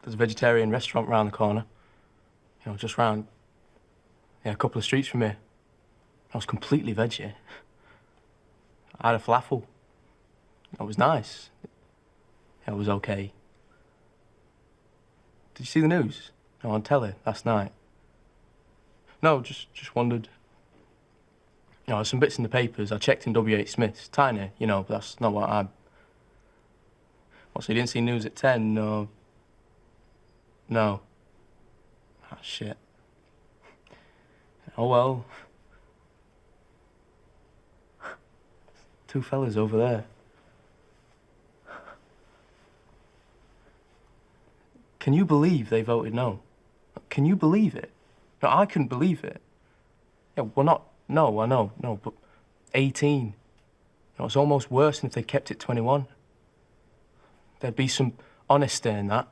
There's a vegetarian restaurant round the corner. You know, just round, yeah, a couple of streets from here. I was completely veggie. I had a falafel. It was nice. It was okay. Did you see the news? No, on telly last night. No, just wondered. You know, there's some bits in the papers. I checked in W.H. Smith's. Tiny, you know, but that's not what I... What, so you didn't see news at 10? No. No. Ah, shit. Oh, well. Two fellas over there. Can you believe they voted no? Can you believe it? No, I couldn't believe it. Yeah, well, not... No, I know, no, but 18. You know, it's almost worse than if they kept it 21. There'd be some honesty in that.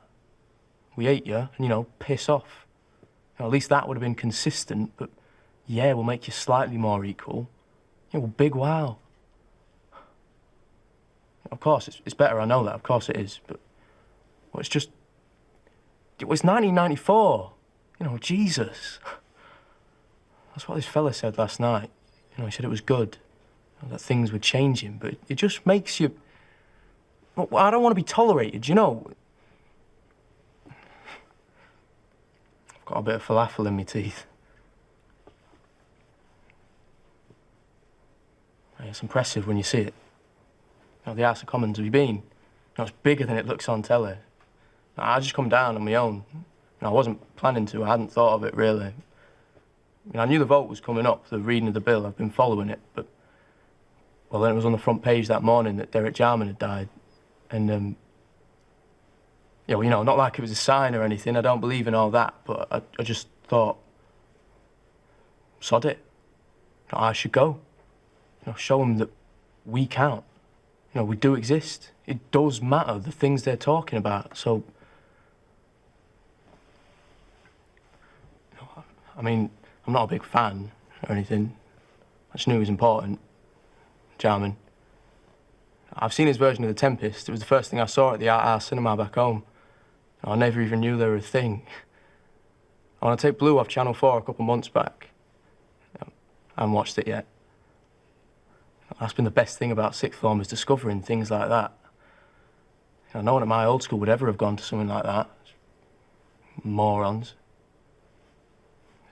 We hate you, and, you know, piss off. You know, at least that would have been consistent, but, yeah, we'll make you slightly more equal. Yeah, well, big wow. Of course, it's better, I know that, of course it is, but... Well, it's just... It was 1994. You know, Jesus. That's what this fella said last night. You know, he said it was good, that things were changing, but it just makes you... Well, I don't want to be tolerated, you know. I've got a bit of falafel in my teeth. It's impressive when you see it. You know, the House of Commons, have you been? You know, it's bigger than it looks on telly. I just come down on my own. You know, I wasn't planning to, I hadn't thought of it, really. You know, I knew the vote was coming up, the reading of the bill, I've been following it, but... Well, then it was on the front page that morning that Derek Jarman had died. And, yeah, well, you know, not like it was a sign or anything, I don't believe in all that, but I just thought, sod it. You know, I should go. You know, show them that we count. You know, we do exist. It does matter, the things they're talking about, so... You know, I mean, I'm not a big fan or anything. I just knew he was important. Jarman. I've seen his version of The Tempest. It was the first thing I saw at the Art House Cinema back home. I never even knew they were a thing. I want to take Blue off Channel 4 a couple months back. I haven't watched it yet. That's been the best thing about sixth form, is discovering things like that. You know, no one at my old school would ever have gone to something like that. Morons.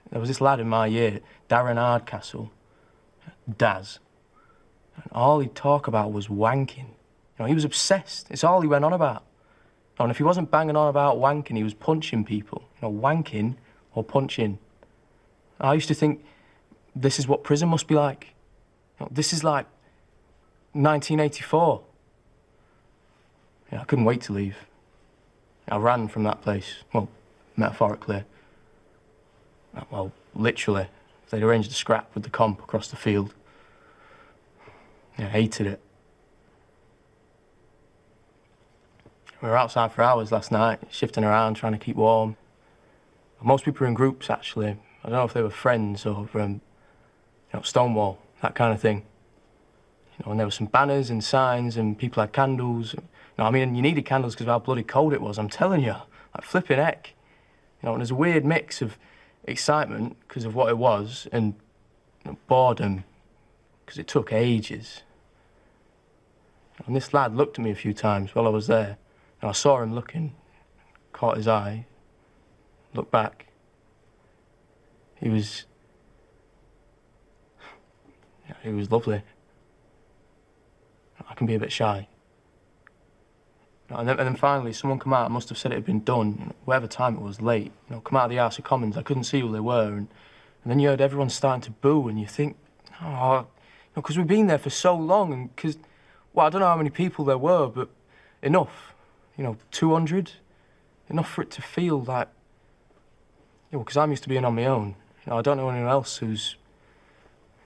There was this lad in my year, Darren Hardcastle, Daz. And all he'd talk about was wanking. You know, he was obsessed. It's all he went on about. And if he wasn't banging on about wanking, he was punching people. You know, wanking or punching. I used to think this is what prison must be like. You know, this is like 1984. Yeah, I couldn't wait to leave. I ran from that place. Well, metaphorically. Well, literally. They'd arranged a scrap with the comp across the field. Yeah, I hated it. We were outside for hours last night, shifting around, trying to keep warm. Most people were in groups, actually. I don't know if they were friends or, you know, Stonewall, that kind of thing. You know, and there were some banners and signs, and people had candles. You know, I mean, you needed candles because of how bloody cold it was, I'm telling you. Like, flipping heck. You know, and there's a weird mix of excitement because of what it was, and, you know, boredom because it took ages. And this lad looked at me a few times while I was there. And I saw him looking, caught his eye, looked back. He was lovely. I can be a bit shy. And then finally, someone come out, must have said it had been done, you know, whatever time it was, late. You know, come out of the House of Commons, I couldn't see who they were, and then you heard everyone starting to boo, and you think, oh, you know, because we've been there for so long, and because, well, I don't know how many people there were, but enough. You know, 200, enough for it to feel like, you know, because I'm used to being on my own. You know, I don't know anyone else who's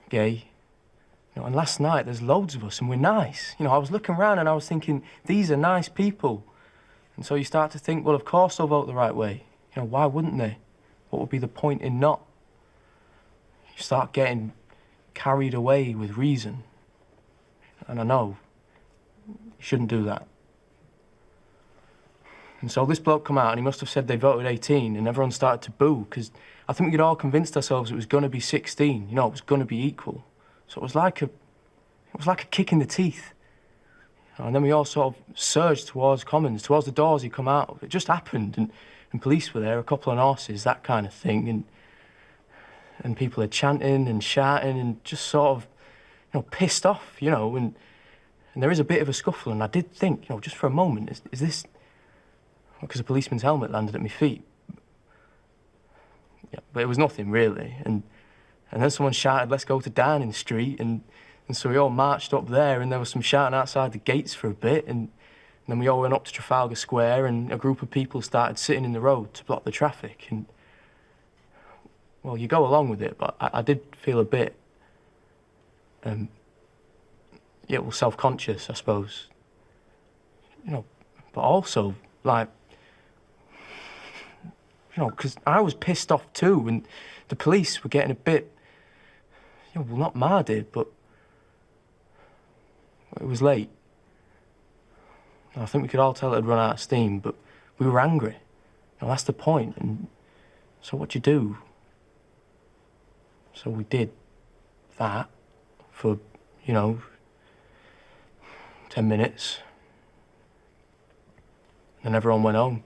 gay. You know, and last night there's loads of us and we're nice. You know, I was looking around and I was thinking, these are nice people. And so you start to think, well, of course they'll vote the right way. You know, why wouldn't they? What would be the point in not? You start getting carried away with reason. And I know you shouldn't do that. And so this bloke come out and he must have said they voted 18 and everyone started to boo because I think we'd all convinced ourselves it was going to be 16, you know, it was going to be equal. So it was like a kick in the teeth. And then we all sort of surged towards Commons, towards the doors he'd come out of. It just happened and police were there, a couple on horses, that kind of thing. And people are chanting and shouting and just sort of, you know, pissed off, you know, and there is a bit of a scuffle and I did think, you know, just for a moment, is this... Because a policeman's helmet landed at my feet. Yeah, but it was nothing, really. And then someone shouted, let's go to Downing Street, and so we all marched up there, and there was some shouting outside the gates for a bit, and then we all went up to Trafalgar Square, and a group of people started sitting in the road to block the traffic, and... Well, you go along with it, but I did feel a bit... yeah, well, self-conscious, I suppose. You know, but also, like... You know, because I was pissed off too, and the police were getting a bit, you know, well, not mad, but it was late. I think we could all tell it had run out of steam, but we were angry. You know, that's the point, and so what you do? So we did that for, you know, 10 minutes, and everyone went home.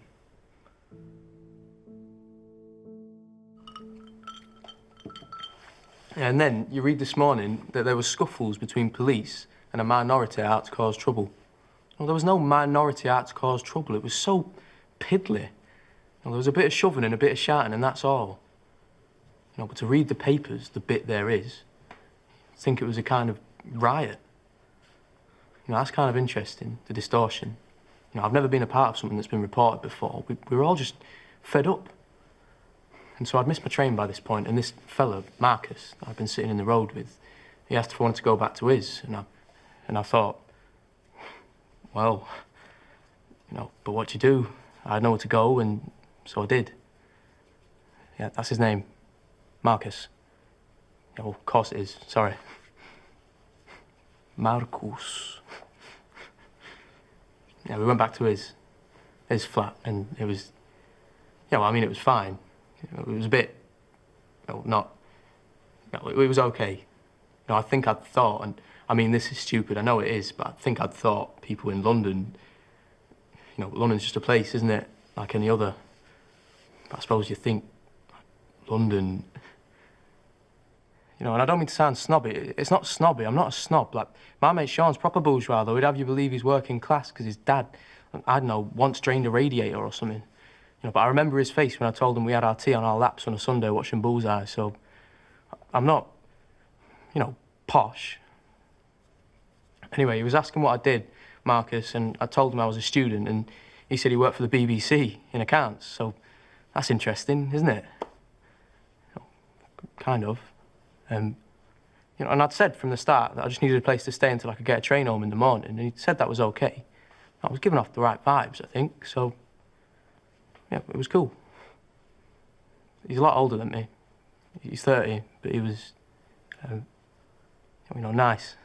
And then you read this morning that there were scuffles between police and a minority out to cause trouble. Well, there was no minority out to cause trouble. It was so piddly. Well, there was a bit of shoving and a bit of shouting, and that's all. You know, but to read the papers, the bit there is, I think it was a kind of riot. You know, that's kind of interesting, the distortion. You know, I've never been a part of something that's been reported before. We were all just fed up. And so I'd missed my train by this point, and this fella, Marcus, I'd been sitting in the road with, he asked if I wanted to go back to his, and I thought, well, you know, but what do you do? I had nowhere to go, and so I did. Yeah, that's his name, Marcus. Yeah, well, of course it is, sorry. Marcus. Yeah, we went back to his flat, and it was, yeah, well, I mean, it was fine. It was a bit, well, not, it was okay. You know, I think I'd thought, and I mean, this is stupid, I know it is, but I think I'd thought people in London, you know, London's just a place, isn't it? Like any other. But I suppose you think, London, you know, and I don't mean to sound snobby, it's not snobby, I'm not a snob. Like, my mate Fion's proper bourgeois, though, he'd have you believe he's working class, because his dad, I don't know, once drained a radiator or something. You know, but I remember his face when I told him we had our tea on our laps on a Sunday watching Bullseye, so I'm not, you know, posh. Anyway, he was asking what I did, Marcus, and I told him I was a student, and he said he worked for the BBC in accounts, so that's interesting, isn't it? Kind of. You know, and I'd said from the start that I just needed a place to stay until I could get a train home in the morning, and he said that was okay. I was giving off the right vibes, I think, so... Yeah, it was cool. He's a lot older than me. He's 30, but he was, you know, nice.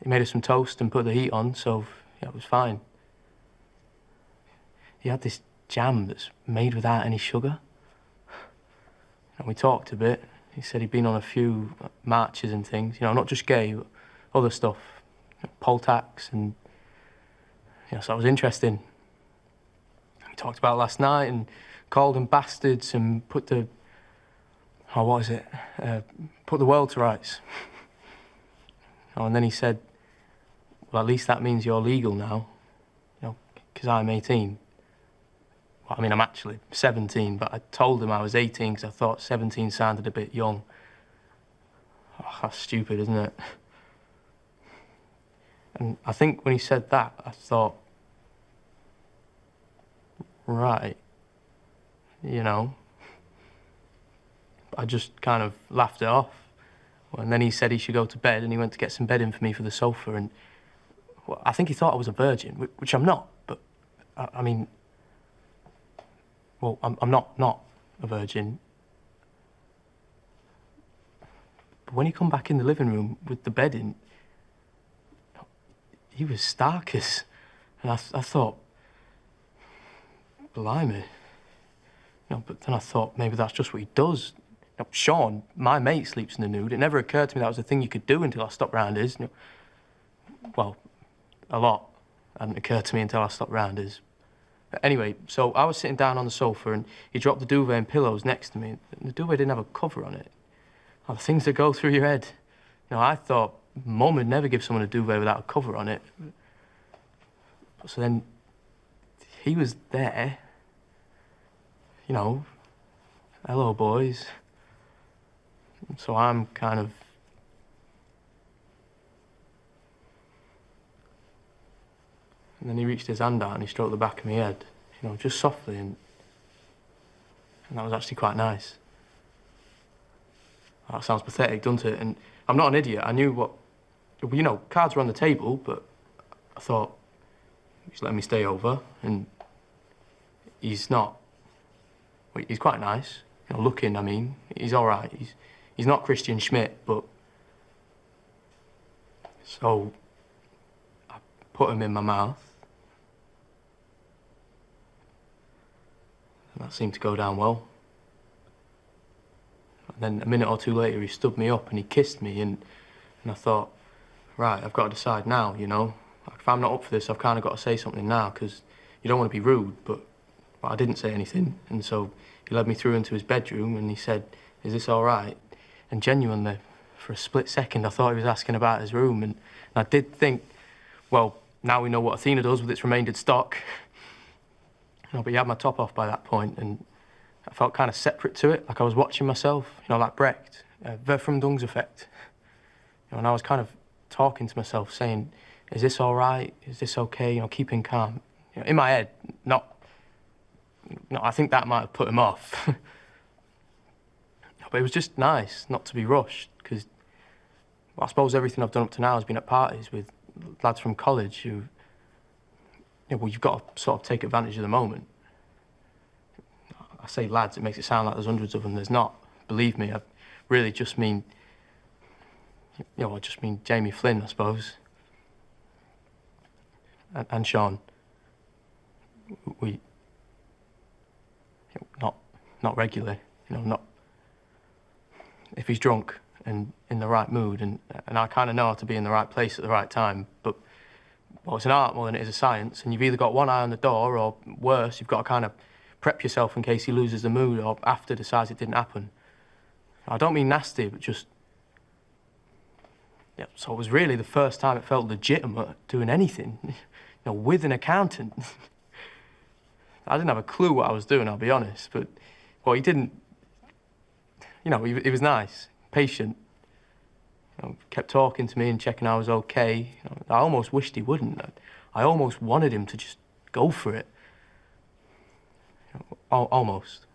He made us some toast and put the heat on, so, yeah, it was fine. He had this jam that's made without any sugar. And we talked a bit. He said he'd been on a few marches and things, you know, not just gay, but other stuff. You know, poll tax and, you know, so it was interesting. We talked about it last night and called them bastards and put the, oh, what is it? Put the world to rights. Oh, and then he said, well, at least that means you're legal now, you know, because I'm 18. Well, I mean, I'm actually 17, but I told him I was 18 because I thought 17 sounded a bit young. Oh, that's stupid, isn't it? And I think when he said that, I thought, right, you know. I just kind of laughed it off. And then he said he should go to bed, and he went to get some bedding for me for the sofa, and well, I think he thought I was a virgin, which I'm not, but I mean, well, I'm not a virgin. But when he come back in the living room with the bedding, he was stark as, and I thought, blimey. But then I thought maybe that's just what he does. Sean, my mate, sleeps in the nude. It never occurred to me that was a thing you could do until I stopped round his. Well, a lot hadn't occurred to me until I stopped round his. But anyway, so I was sitting down on the sofa and he dropped the duvet and pillows next to me. The duvet didn't have a cover on it. Oh, the things that go through your head. I thought Mum would never give someone a duvet without a cover on it. So then he was there. Hello, boys. So I'm kind of... And then he reached his hand out and he stroked the back of my head, just softly, and that was actually quite nice. That sounds pathetic, doesn't it? And I'm not an idiot. I knew what... cards were on the table, but I thought, he's letting me stay over, and he's not... Well, he's quite nice. Looking, I mean. He's all right. He's not Christian Schmidt, but... So, I put him in my mouth. And that seemed to go down well. And then a minute or two later, he stood me up and he kissed me, and I thought, right, I've got to decide now, If I'm not up for this, I've kind of got to say something now, because you don't want to be rude, but I didn't say anything. And so he led me through into his bedroom and he said, is this all right? And genuinely, for a split second, I thought he was asking about his room. And I did think, well, now we know what Athena does with its remainder stock. But he had my top off by that point, and I felt kind of separate to it, like I was watching myself, like Brecht, Verfremdungseffekt. And I was kind of talking to myself, saying, is this all right? Is this okay? Keeping calm. In my head, not... I think that might have put him off. But it was just nice not to be rushed, because I suppose everything I've done up to now has been at parties with lads from college who... you've got to sort of take advantage of the moment. I say lads, it makes it sound like there's hundreds of them. There's not. Believe me, I really just mean... I just mean Jamie Flynn, I suppose. And Sean. We... Not regularly, not... If he's drunk and in the right mood, and I kind of know how to be in the right place at the right time, but... Well, it's an art more than it is a science, and you've either got one eye on the door, or worse, you've got to kind of prep yourself in case he loses the mood or after decides it didn't happen. I don't mean nasty, but just... Yeah, so it was really the first time it felt legitimate doing anything, with an accountant. I didn't have a clue what I was doing, I'll be honest, but... Well, he didn't... he was nice, patient. Kept talking to me and checking I was okay. I almost wished he wouldn't. I almost wanted him to just go for it. Almost.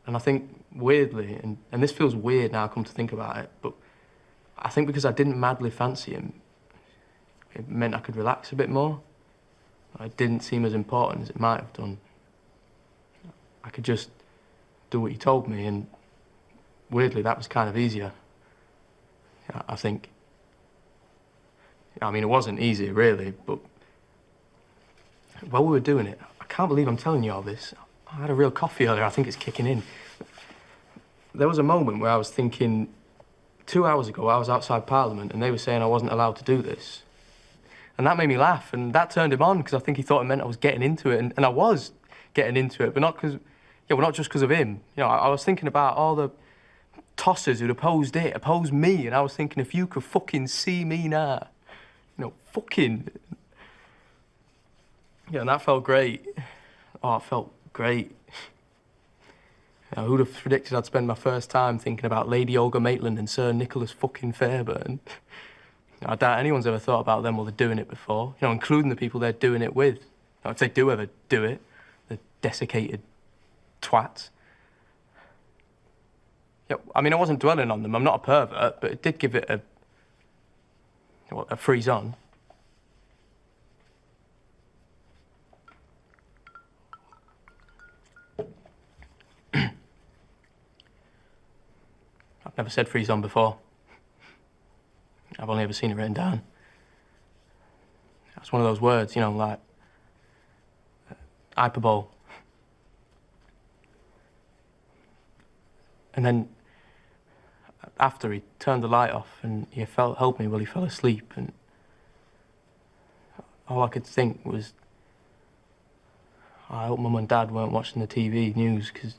And I think, weirdly, and this feels weird now I come to think about it, but I think because I didn't madly fancy him, it meant I could relax a bit more. It didn't seem as important as it might have done. I could just do what he told me, and weirdly, that was kind of easier. I think. I mean, it wasn't easy, really, but while we were doing it, I can't believe I'm telling you all this. I had a real coffee earlier. I think it's kicking in. There was a moment where I was thinking, 2 hours ago, I was outside Parliament and they were saying I wasn't allowed to do this. And that made me laugh, and that turned him on, because I think he thought it meant I was getting into it, and I was getting into it, but not because, well, not just because of him. I was thinking about all the tossers who'd opposed me, and I was thinking, if you could fucking see me now, fucking... Yeah, and that felt great. Oh, it felt great. Who'd have predicted I'd spend my first time thinking about Lady Olga Maitland and Sir Nicholas fucking Fairbairn? I doubt anyone's ever thought about them while they're doing it before, including the people they're doing it with. If they do ever do it, the desiccated twats. I mean, I wasn't dwelling on them. I'm not a pervert, but it did give it a freeze on. I've never said freeze on before. I've only ever seen it written down. That's one of those words, like hyperbole. And then after, he turned the light off and he helped me while he fell asleep, and all I could think was, I hope Mum and Dad weren't watching the TV news, because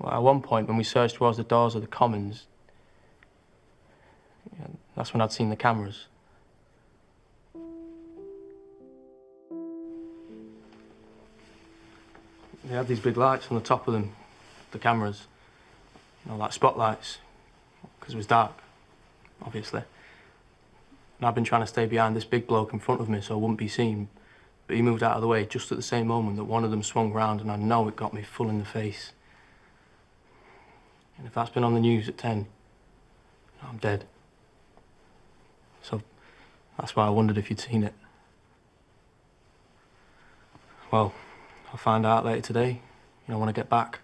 at one point when we searched towards the doors of the Commons, that's when I'd seen the cameras. They had these big lights on the top of them, the cameras, like spotlights, because it was dark, obviously. And I've been trying to stay behind this big bloke in front of me so I wouldn't be seen, but he moved out of the way just at the same moment that one of them swung round, and I know it got me full in the face. And if that's been on the news at 10, I'm dead. So that's why I wondered if you'd seen it. Well, I'll find out later today, when I get back.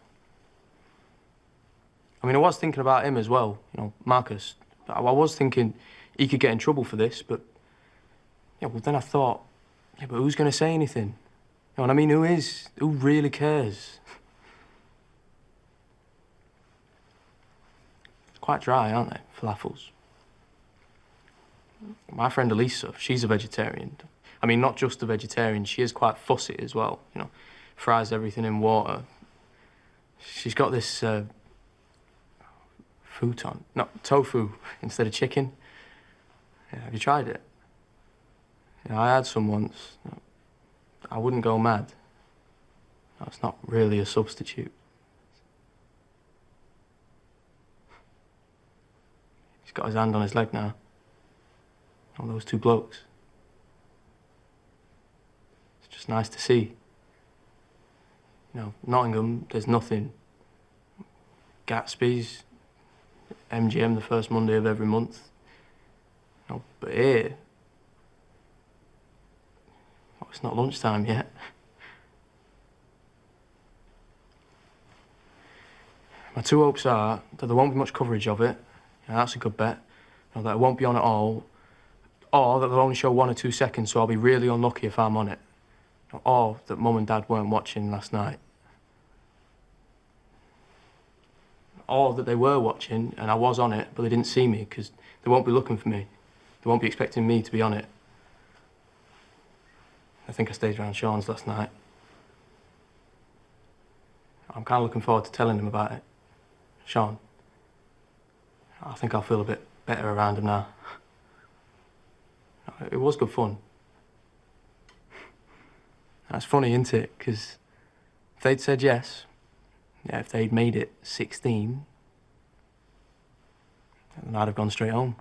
I mean, I was thinking about him as well, Marcus. I was thinking he could get in trouble for this, but, well, then I thought, but who's going to say anything? You know what I mean? Who really cares? It's quite dry, aren't they, falafels? My friend Elisa, she's a vegetarian. I mean, not just a vegetarian, she is quite fussy as well, fries everything in water. She's got this tofu instead of chicken. Yeah, have you tried it? Yeah, I had some once. I wouldn't go mad. No, it's not really a substitute. He's got his hand on his leg now. Oh, those two blokes. It's just nice to see. Nottingham, there's nothing. Gatsby's, MGM the first Monday of every month. But here, it's not lunchtime yet. My two hopes are that there won't be much coverage of it. That's a good bet. That it won't be on at all. Or that they'll only show 1 or 2 seconds, so I'll be really unlucky if I'm on it. Or that Mum and Dad weren't watching last night. Or that they were watching and I was on it, but they didn't see me because they won't be looking for me. They won't be expecting me to be on it. I think I stayed around Fion's last night. I'm kind of looking forward to telling him about it. Fionn, I think I'll feel a bit better around him now. It was good fun. That's funny, isn't it? Because if they'd said yes, if they'd made it 16, then I'd have gone straight home.